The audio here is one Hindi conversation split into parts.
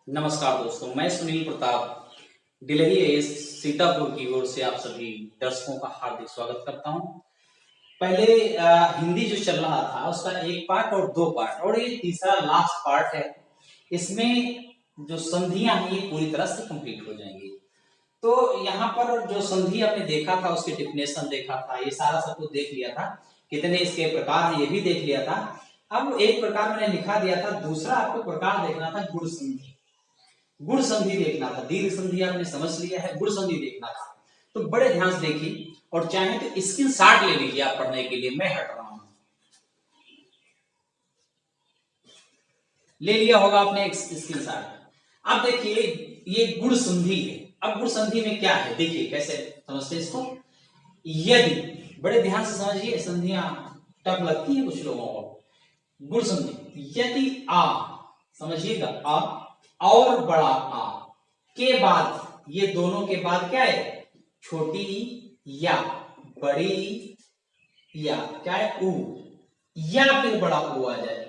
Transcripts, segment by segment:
नमस्कार दोस्तों, मैं सुनील प्रताप डिलही एएस सीतापुर की ओर से आप सभी दर्शकों का हार्दिक स्वागत करता हूं। पहले हिंदी जो चल रहा था उसका एक पार्ट और दो पार्ट और ये तीसरा लास्ट पार्ट है। इसमें जो संधियां हैं ये पूरी तरह से कंप्लीट हो जाएंगी। तो यहाँ पर जो संधि आपने देखा था उसकी डिफिनेशन देखा था, ये सारा सब कुछ देख लिया था, कितने इसके प्रकार हैं ये भी देख लिया था। अब एक प्रकार मैंने लिखा दिया था, दूसरा आपको प्रकार देखना था गुण संधि। गुण संधि देखना था, दीर्घ संधि आपने समझ लिया है, गुण संधि देखना था। तो बड़े ध्यान से देखिए और चाहे तो स्क्रीन शॉट ले लीजिए आप पढ़ने के लिए। मैं हट रहा हूं, ले लिया होगा आपने स्क्रीन शॉट। अब देखिए ये गुण संधि है। अब गुण संधि में क्या है देखिए कैसे समझते हैं इसको। यदि, बड़े ध्यान से समझिए, संधियां टफ लगती है कुछ लोगों को। गुण संधि, यदि आ, समझिएगा, आ और बड़ा आ के बाद, ये दोनों के बाद क्या है, छोटी या बड़ी या क्या है ऊ, या फिर बड़ा ऊ आ जाए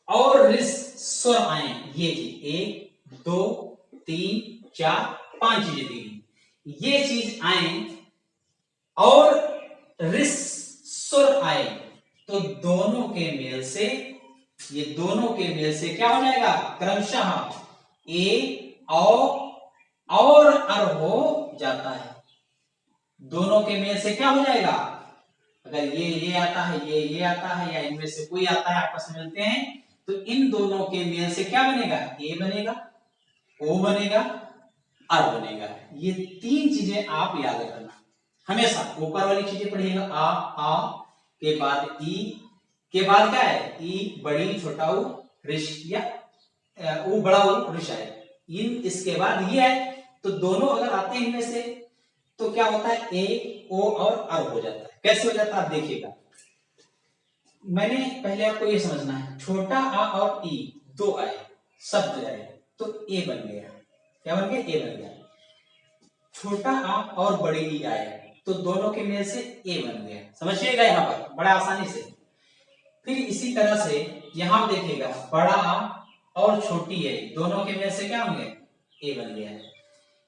और रिस स्वर आए, ये एक दो तीन चार पांच चीजें दी, ये चीज आए और रिस स्वर आए तो दोनों के मेल से, ये दोनों के मेल से क्या हो जाएगा, क्रमशः ए और अर हो जाता है। दोनों के मेल से क्या हो जाएगा, अगर ये आता है, ये आता है, या इनमें से कोई आता है, आपस में मिलते हैं, तो इन दोनों के मेल से क्या बनेगा, ए बनेगा, ओ बनेगा, अर बनेगा। ये तीन चीजें आप याद रखना हमेशा। ऊपर वाली चीजें पढ़िएगा, आ के बाद ई के बाद क्या है, ई बड़ी छोटा ऊ ऋष या ऊ बड़ा ऊ ऋष है, इन इसके बाद ये है। तो दोनों अगर आते हैं इनमें से तो क्या होता है, ए ओ और अर हो जाता है। कैसे हो जाता है आप देखिएगा। मैंने पहले आपको ये समझना है, छोटा आ और ई दो आए, शब्द आए तो ए बन गया। क्या बन गया, ए बन गया। छोटा आ और बड़ी ई आए तो दोनों के मेल से ए बन गया। समझिएगा यहाँ पर बड़ा आसानी से। फिर इसी तरह से यहां देखिएगा, बड़ा आ और छोटी है, दोनों के मेल से क्या बन गया, ए बन गया।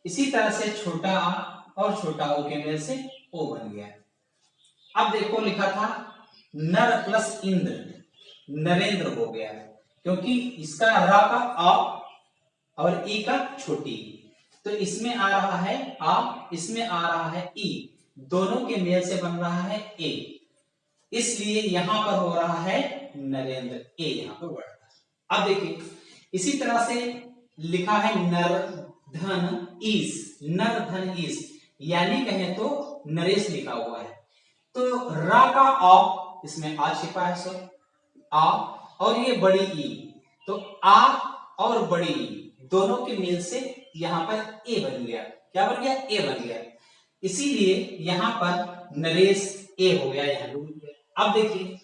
इसी तरह से छोटा आ और छोटा ओ के मेल से ओ बन गया। अब देखो लिखा था नर प्लस इंद्र, नरेंद्र हो गया, क्योंकि इसका रा का आ और ई का छोटी, तो इसमें आ रहा है आ, इसमें आ रहा है ई, दोनों के मेल से बन रहा है ए, इसलिए यहां पर हो रहा है नरेंद्र, ए यहां पर बढ़ रहा है। अब देखिए इसी तरह से लिखा है नर धन ईस, नर धन ईस, यानी कहें तो नरेश लिखा हुआ है। तो रा का आ, इसमें आ छिपा है, सो आ और ये बड़ी ई, तो आ और बड़ी ई दोनों के मेल से यहां पर ए बन गया। क्या बन गया, ए बन गया। इसीलिए यहां पर नरेश ए हो गया, यहां डूब गया। अब देखिए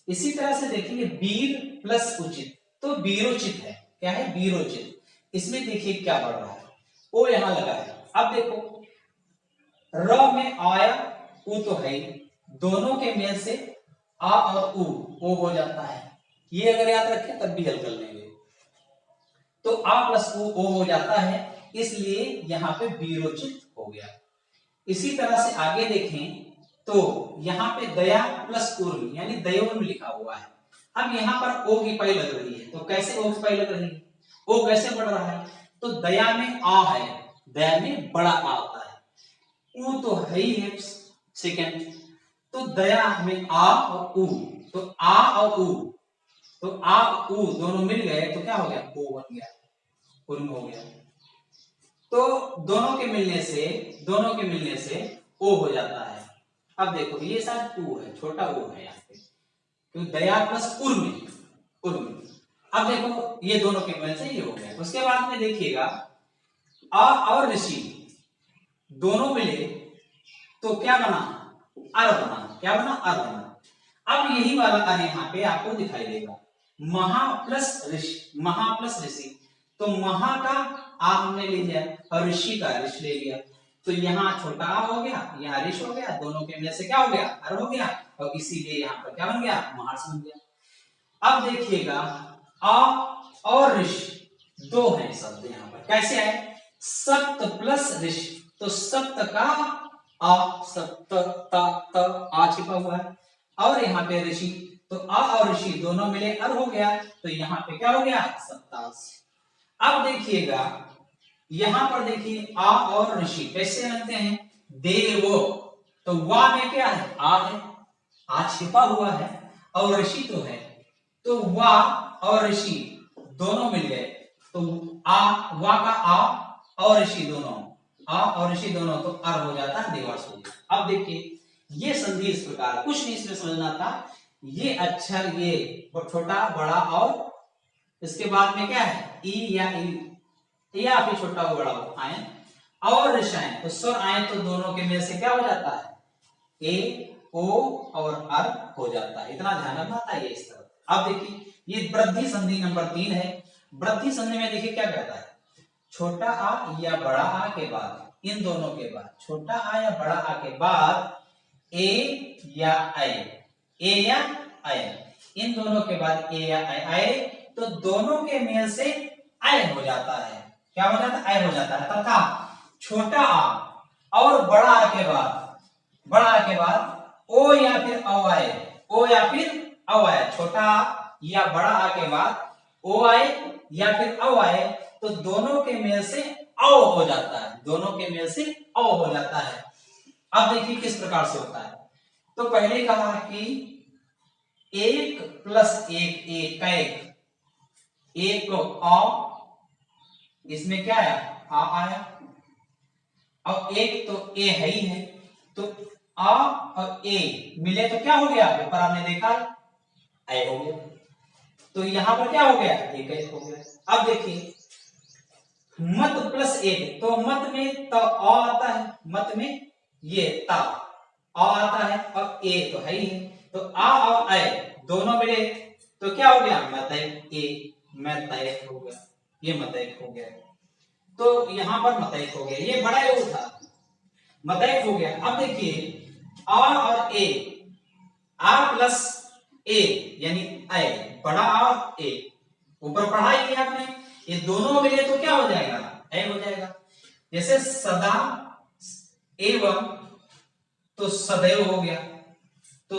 इसी तरह से देखेंगे वीर प्लस उचित, तो वीरोचित है। क्या है, वीरोचित। इसमें देखिए क्या बढ़ रहा है, ओ यहां लगा है। अब देखो र में आया ऊ तो है, दोनों के मेल से आ और ऊ ओ हो जाता है। ये अगर याद रखें तब भी हल कर लेंगे। तो आ प्लस ओ हो जाता है, इसलिए यहां पे वीरोचित हो गया। इसी तरह से आगे देखें तो यहां पे दया प्लस उर्म यानी दयोर्म लिखा हुआ है। अब यहां पर ओ की पाई लग रही है, तो कैसे ओ की पाई लग रही है, ओ कैसे बढ़ रहा है, तो दया में आ है, दया में बड़ा आ आता है, ऊ तो है ही है सेकेंड, तो दया में आ और ऊ, तो आ और ऊ, तो आ ऊ दोनों मिल गए तो क्या हो गया, ओ बन गया, उर्म हो गया। तो दोनों के मिलने से, दोनों के मिलने से ओ हो जाता है। अब देखो ये शायद ऊ है, छोटा ऊ है यहाँ पे, क्योंकि दया प्लस उर्म, उर्म। अब देखो ये दोनों के मिलने से ये हो गया। उसके बाद में देखिएगा आ और ऋषि दोनों मिले तो क्या बना, अर बना। क्या बना, अर बना। अब यही वाला अर यहाँ पे आपको दिखाई देगा, महा प्लस ऋषि, महा प्लस ऋषि, तो महा का आ हमने ले लिया और ऋषि का ऋष ले लिया, तो यहाँ छोटा आ हो गया, यहाँ ऋष हो गया, दोनों के मिलने से क्या हो गया, अर हो गया, और इसीलिए यहाँ पर क्या बन गया, महार्ष बन गया। अब देखिएगा आ और ऋष दो हैं शब्द यहाँ पर। कैसे आए? सप्त प्लस ऋषि, तो सप्त का आ, सप्त त आ छिपा हुआ है, और यहाँ पे ऋषि, तो आ और ऋषि दोनों मिले अर हो गया, तो यहाँ पे क्या हो गया? सप्तासी। अब देखिएगा यहां पर देखिए आ और ऋषि कैसे बनते हैं? देवो, तो वा में क्या है? आ है, आ छिपा हुआ है, और ऋषि तो है, तो वा और ऋषि दोनों मिल गए, तो आ, वा का आ और ऋषि दोनों, आ और ऋषि दोनों, तो अर हो जाता है देवास हो गया। अब देखिए ये संधि इस प्रकार, कुछ नहीं इसमें समझना था, ये अक्षर ये छोटा बड़ा, और इसके बाद में क्या है? ई या ई या फिर छोटा हो बड़ा हो आए, और ऋषाएं, तो स्वर आए तो दोनों के मेल से क्या हो जाता है? ए ओ और अर हो जाता है। इतना ध्यान रखना था ये इस तरह। अब देखिए ये वृद्धि संधि नंबर 3 है। वृद्धि संधि में देखिए क्या कहता है? छोटा आ या बड़ा आ के बाद, इन दोनों के बाद, छोटा आ या बड़ा आ के बाद ए या ऐ, ए या ऐ, इन दोनों के बाद ए या ऐ आए, तो दोनों के मेल से ऐ हो जाता है। क्या हो जाता है? ऐ हो जाता है। तथा छोटा आ और बड़ा आ के बाद, बड़ा आ के बाद ओ या फिर औ आए, ओ या फिर औ आए, छोटा आ या बड़ा आ के बाद ओ आए या फिर औ आए, तो दोनों के मेल से औ हो जाता है, दोनों के मेल से औ हो जाता है। अब देखिए किस प्रकार से होता है। तो पहले कहा कि एक प्लस एक, एक का एक को आ, इसमें क्या आया? आ आया, अब एक तो ए है ही है, तो आ और ए मिले तो क्या हो गया? ऊपर आपने देखा ऐ हो गया, तो यहां पर क्या हो गया? एक हो गया। अब देखिए मत प्लस एक, तो मत में तो आ आता है, मत में ये ता आ आता है, और ए तो है ही है, तो आ और ऐ दोनों मिले तो क्या हो गया? मतैक ए, मतैक हो गया, ये मतैक हो गया, तो यहां पर मतैक हो गया, ये बड़ा योग था, मतैक हो गया। अब देखिए आ और ए, आ प्लस ए यानी ऐ, बड़ा आ और ए, ऊपर पढ़ा ही किया आपने, ये दोनों मिले तो क्या हो जाएगा? ऐ हो जाएगा। जैसे सदा एवं, तो सदैव हो गया, तो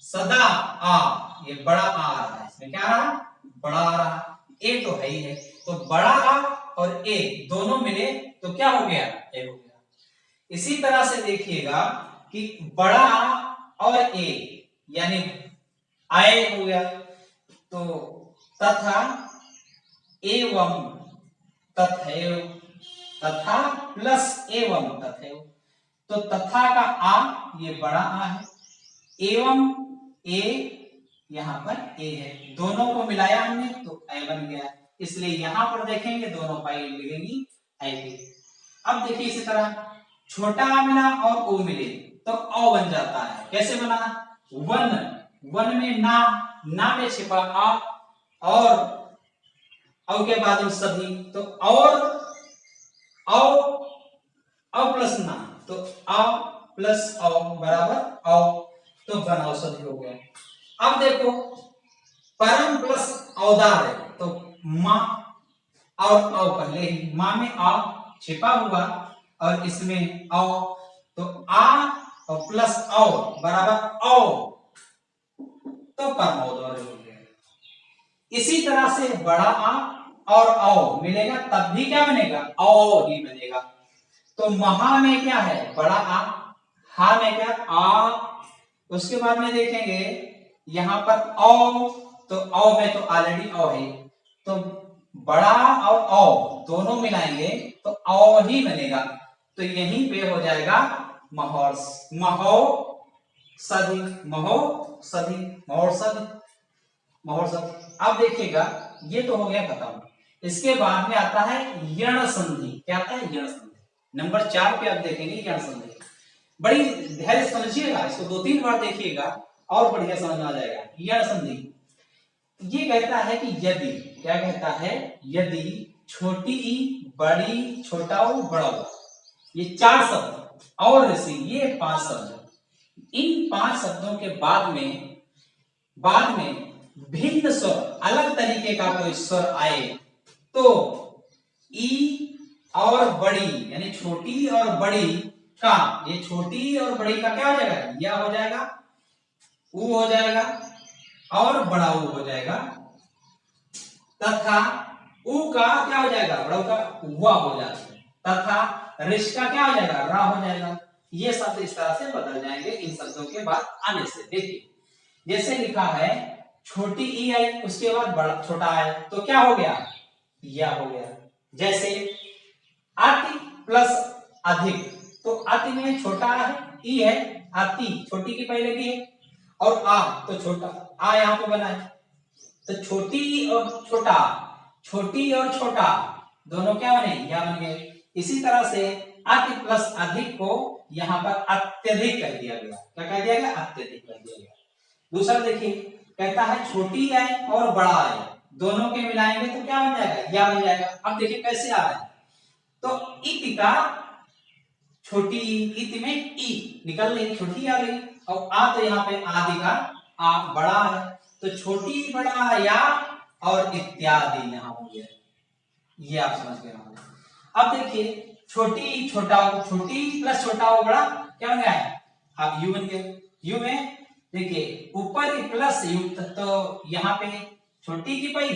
सदा आ, ये बड़ा आ रहा है, इसमें क्या आ रहा? बड़ा आ रहा, ए तो है ही है, तो बड़ा आ और ए दोनों मिले तो क्या हो गया? ए हो गया। इसी तरह से देखिएगा कि बड़ा आ और ए यानी आय हो गया, तो तथा एवं तथैव, तथा प्लस एवं तथैव, तो तथा का आ ये बड़ा आ है, एवं ए यहां पर ए है, दोनों को मिलाया हमने तो ऐ बन गया, इसलिए यहां पर देखेंगे दोनों पाई मिलेंगी ऐ की। अब देखिए इसी तरह छोटा आ मिला और ओ मिले तो औ बन जाता है। कैसे बना? वन, वन में ना में छिपा आ, और औ के बाद सभी, तो और औ प्लस ना, तो आ प्लस औ बराबर औ, तो बन औषधि हो गया। अब देखो परम प्लस औदार है, तो मां और औ पहले ही, मां में आ छिपा हुआ और इसमें औ, तो आ और प्लस औ बराबर औ, तो परमौदौर्य हो गया। इसी तरह से बड़ा आ और औ मिलेगा तब भी क्या बनेगा? औ ही बनेगा। तो महा में क्या है? बड़ा आ, हा में क्या? आ, उसके बाद में देखेंगे यहां पर औ, तो औ में तो ऑलरेडी औ है, तो बड़ा और औ दोनों मिलाएंगे तो औ ही बनेगा, तो यहीं पे हो जाएगा महौषधि, महौषधि, महौषधि। अब देखिएगा ये तो हो गया खत्म। इसके बाद में आता है यण संधि। क्या आता है? यण संधि नंबर 4 पे आप देखेंगे यण संधि। बड़ी धैर्य समझिएगा, इसको 2-3 बार देखिएगा और बढ़िया समझ में आ जाएगा। यण संधि ये कहता है कि यदि, क्या कहता है? यदि छोटी ई, बड़ी, छोटा ऊ, बड़ा ऊ, ये 4 शब्द और ऋषि, ये 5 शब्द, इन 5 शब्दों के बाद में भिन्न स्वर, अलग तरीके का कोई स्वर आए तो ई और बड़ी यानी छोटी और बड़ी का, ये छोटी और बड़ी का क्या हो जाएगा, यह हो जाएगा, ऊ हो जाएगा और बड़ा ऊ हो जाएगा, तथा ऊ का क्या हो जाएगा, बड़ा ऊ का वा हो जाएगा, तथा रिश का क्या हो जाएगा, रा हो जाएगा। ये शब्द इस तरह से बदल जाएंगे इन शब्दों के बाद आने से। देखिए जैसे लिखा है छोटी ई आई, उसके बाद बड़ा छोटा आई, तो क्या हो गया, या हो गया। जैसे अति प्लस अधिक, तो अति में छोटा है ई है, अति छोटी की पहले की है, और आ तो छोटा आ यहां पे बना है, तो छोटी और छोटा, छोटी और छोटा दोनों क्या बने, या बन गए। इसी तरह से अति प्लस अधिक को यहां पर अत्यधिक कह दिया गया। क्या कह दिया गया, अत्यधिक कह दिया गया। दूसरा देखिए कहता है छोटी आई और बड़ा आई दोनों के मिलाएंगे तो क्या बन जाएगा, या बन जाएगा। अब देखिए कैसे आ रहा है, तो इत का छोटी इत में ई निकल रही, छोटी आ गई, और आ तो यहाँ पे आदि का आ बड़ा है, तो छोटी बड़ा या और इत्यादि यहाँ हो गया। ये आप समझ गए होंगे। अब देखिए छोटी छोटा, छोटी प्लस छोटा हो बड़ा क्या बन गया है, अब यू बन गया। यू में देखिए ऊपर प्लस युक्त, तो यहाँ पे छोटी की पई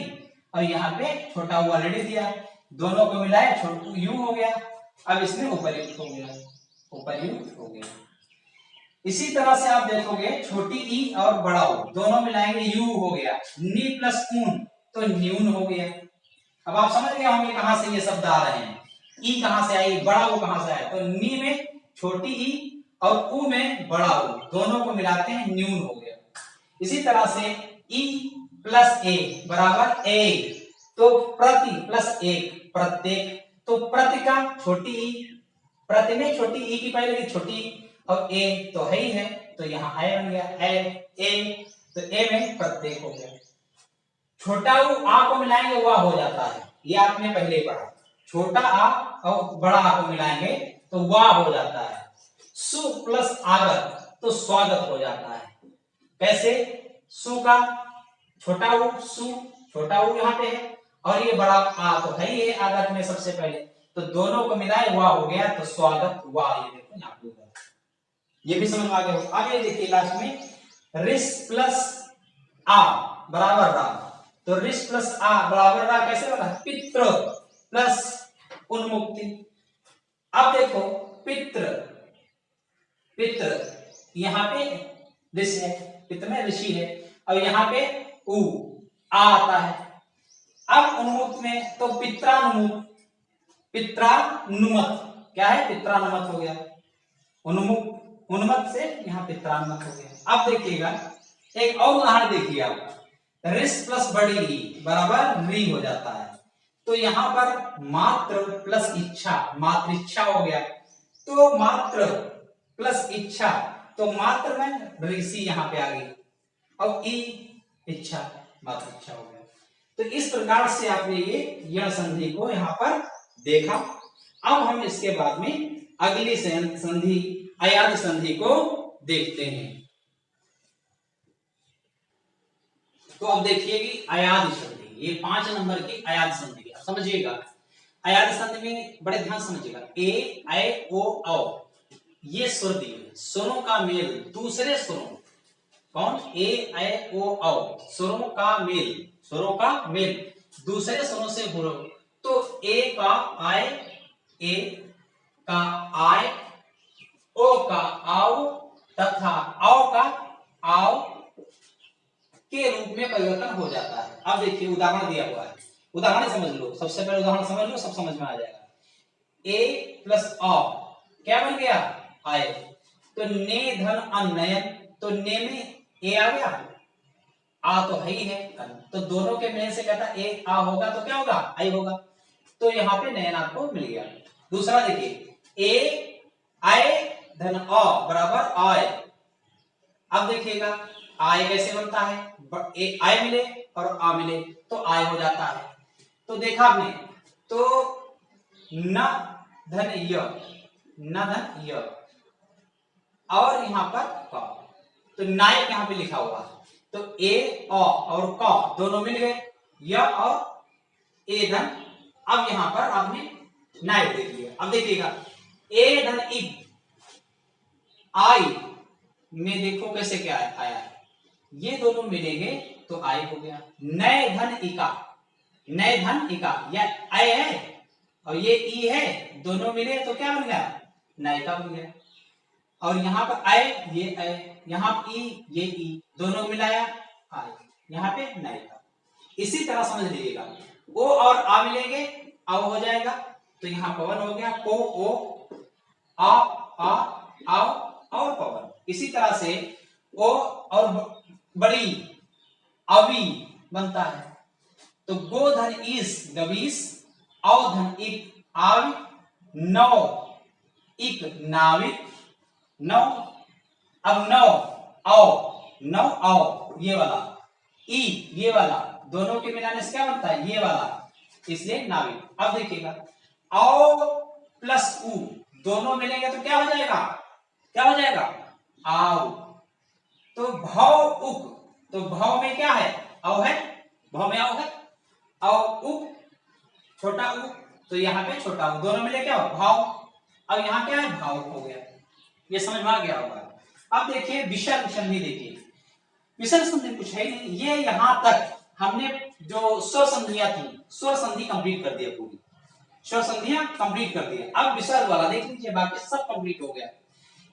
और यहाँ पे छोटा हुआ ऑलरेडी दिया, दोनों को मिलाए छोटू यू हो गया। अब इसमें ऊपर युक्त हो गया, ऊपर युक्त हो गया। इसी तरह से आप देखोगे छोटी ई और बड़ा ऊ दोनों मिलाएंगे यू हो गया, नी प्लस ऊन तो न्यून हो गया। अब आप समझ गए होंगे कहां से ये शब्द आ रहे हैं, ई कहां से आई, बड़ा ऊ कहां से आया, तो नी में छोटी ई और ऊ में बड़ा ऊ दोनों को मिलाते हैं न्यून हो गया। इसी तरह से ई प्लस ए बराबर एक, तो प्रति प्लस एक प्रत्येक, तो प्रति का छोटी ई, प्रति में छोटी ई की पहले की छोटी और ए तो है ही है, तो यहाँ ए बन गया, ए तो ए में प्रत्येक हो गया। छोटा ऊ आ को मिलाएंगे वह हो जाता है, ये आपने पहले पढ़ा, छोटा आ और बड़ा आ को मिलाएंगे तो वह हो जाता है। सु प्लस आगत तो स्वागत हो जाता है। कैसे, सु का छोटा ऊ सु, छोटा ऊ यहाँ पे है और ये बड़ा आ तो है ही है आगत में सबसे पहले, तो दोनों को मिलाए वाह हो गया, तो स्वागत वाह। ये देखो यहाँ पे ये भी समझ में आ गया हो। आगे देखिए लास्ट में रिस प्लस आ बराबर रा, तो रिस प्लस आ बराबर रा कैसे बना, पितृ प्लस उन्मुक्ति। अब देखो पितृ, पितृ यहाँ पे ऋषि है, पितृ में ऋषि है, और यहाँ पे उ आ आता है। अब उन्मुक्त में तो पित्रानुमुक्त, पित्रानुमत क्या है, पित्रानुमत हो गया, उन्मुक्त उन्मत से यहाँ पित्रानुमत हो गया। अब देखिएगा एक और उदाहरण देखिए आप, रिस प्लस बड़ी ई बराबर री हो जाता है, तो यहाँ पर मात्र प्लस इच्छा, मात्र इच्छा हो गया, तो मात्र प्लस इच्छा, तो मात्र में ऋषि यहाँ पे आ गई, और ई इच्छा, मात्र इच्छा हो गया। तो इस प्रकार से आपने ये यण संधि को यहाँ पर देखा। अब हम इसके बाद में अगली संधि अयाद संधि को देखते हैं। तो अब देखिए कि अयाद संधि, ये 5 नंबर की अयाद संधि है, समझिएगा। अयाद संधि में बड़े ध्यान समझिएगा, ए ऐ ओ औ ये सुर दिए, सुरों का मेल दूसरे सुरों, कौन, ए ऐ ओ औ सुरों का मेल, सुरों का मेल दूसरे सुरों से हो, तो ए का आय, ए का आय, ओ का आओ तथा औ का आओ के रूप में परिवर्तन हो जाता है। अब देखिए उदाहरण दिया हुआ है, उदाहरण समझ लो, सबसे पहले उदाहरण समझ लो, सब समझ में आ जाएगा। ए प्लस औ क्या बन गया, आय, तो ने धन अनयन, तो ने में ए आ गया, आ तो है ही है, तो दोनों के मेल से कहता ए आ होगा तो क्या होगा, आई होगा, तो यहाँ पे नयन आपको मिल गया। दूसरा देखिए ए आय धन अ बराबर आय। अब देखिएगा आय कैसे बनता है, एक आय मिले और आ मिले तो आय हो जाता है। तो देखा आपने, तो न धन य, न धन य, और यहाँ पर क, तो नायक यहाँ पे लिखा हुआ है, तो ए और क दोनों मिल गए, य और ए धन अब यहां पर आपने नाइट देख लिया। अब देखिएगा ए धन ई आई में देखो कैसे क्या आया है, ये दोनों मिलेंगे तो आई हो गया। नए धन इका, नए धन इका, या आई है और ये ई है, दोनों मिले तो क्या बन गया, नायिका बन गया। और यहाँ पर आई, ये आई, यहाँ ई, ये ई, दोनों मिलाया आई, यहाँ पे नायिका। इसी तरह समझ लीजिएगा ओ और आ मिलेंगे, आ हो जाएगा, तो यहाँ पवन हो गया, को ओ, आ आओ और पवन। इसी तरह से ओ और बड़ी अवी बनता है। तो गो धन इस गवीस, औ धन इक आव, नौ इक नाविक, नौ, अब नौ आओ ये वाला, ई ये वाला, दोनों के मिलाने से क्या बनता है, ये वाला, इसलिए नाविक। अब देखिएगा औ प्लस उ दोनों मिलेंगे तो क्या हो जाएगा, क्या हो जाएगा, आओ। तो भाव उक, तो भाव में क्या है, औ है, भाव में आओ है, औ उक छोटा उ, तो यहाँ पे छोटा उ, दोनों मिले क्या हो, भाव। अब यहाँ क्या है, भाव हो गया। ये समझ में आ गया होगा। अब देखिए विसर्ग संधि, देखिए विसर्ग संधि कुछ है नहीं, ये यहां तक हमने जो स्वर संधियां थी, स्वर संधि कंप्लीट कर दिया, पूरी स्वर संधियां कंप्लीट कर दिया। अब विसर्ग वाला देख लीजिए, बाकी सब कंप्लीट हो गया।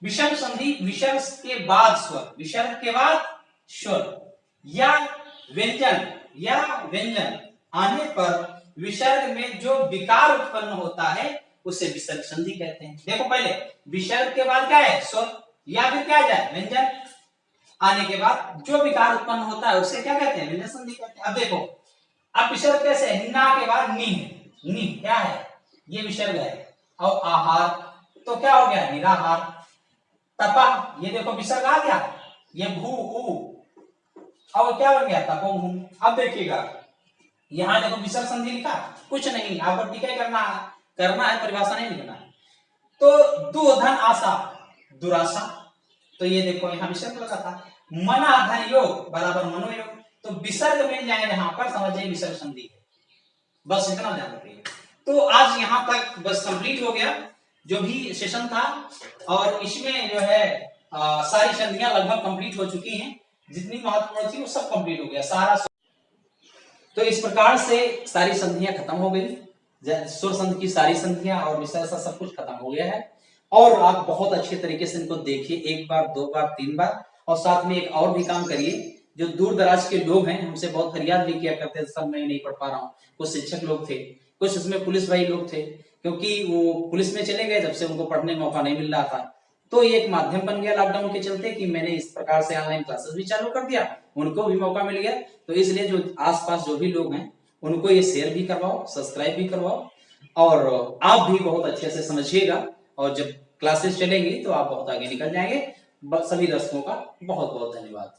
विसर्ग संधि, विसर्ग के बाद स्वर, विसर्ग के बाद स्वर या व्यंजन आने पर विसर्ग में जो विकार उत्पन्न होता है उसे विसर्ग संधि कहते हैं। देखो पहले विसर्ग के बाद क्या है, स्वर या फिर क्या जाए, व्यंजन आने के बाद जो विकार उत्पन्न होता है उसे क्या कहते हैं, व्यंजन संधि कहते हैं। अब देखो अब विसर्ग कैसे है, ना के बाद नी है, नी क्या है, ये विसर्ग है। और आहार तो क्या हो गया, निराहार। तपा, ये देखो विसर्ग आ गया, ये भू ऊ, अब क्या बन गया, तपोभू। अब देखिएगा यहां देखो विसर्ग संधि लिखा, कुछ नहीं, आपको टीका करना है, परिभाषा नहीं लिखना है। तो दो धन आशा, दुराशा, तो ये देखो यहाँ विसर्ग लगा था। मना धन योग बराबर मनोयोग, तो विसर्ग मिल जाएंगे यहाँ पर, समझिए विसर्ग संधि है। बस इतना ध्यान रखिए। तो आज यहाँ तक बस कंप्लीट हो गया जो भी सेशन था, और इसमें जो है सारी संधियां लगभग कंप्लीट हो चुकी हैं, जितनी महत्वपूर्ण थी वो सब कंप्लीट हो गया सारा। तो इस प्रकार से सारी संधियां खत्म हो गई, स्वर संधि की सारी संधियां और विसर्ग सब कुछ खत्म हो गया है। और आप बहुत अच्छे तरीके से इनको देखिए, एक बार, दो बार, तीन बार, और साथ में एक और भी काम करिए। जो दूर दराज के लोग हैं हमसे बहुत फरियाद भी किया करते थे, सब मैं नहीं पढ़ पा रहा हूँ। कुछ शिक्षक लोग थे, कुछ इसमें पुलिस भाई लोग थे, क्योंकि वो पुलिस में चले गए, जब से उनको पढ़ने का मौका नहीं मिल रहा था। तो ये एक माध्यम बन गया लॉकडाउन के चलते कि मैंने इस प्रकार से ऑनलाइन क्लासेस भी चालू कर दिया, उनको भी मौका मिल गया। तो इसलिए जो आसपास जो भी लोग हैं उनको ये शेयर भी करवाओ, सब्सक्राइब भी करवाओ, और आप भी बहुत अच्छे से समझिएगा। और जब क्लासेस चलेंगी तो आप बहुत आगे निकल जाएंगे। सभी दर्शकों का बहुत बहुत धन्यवाद।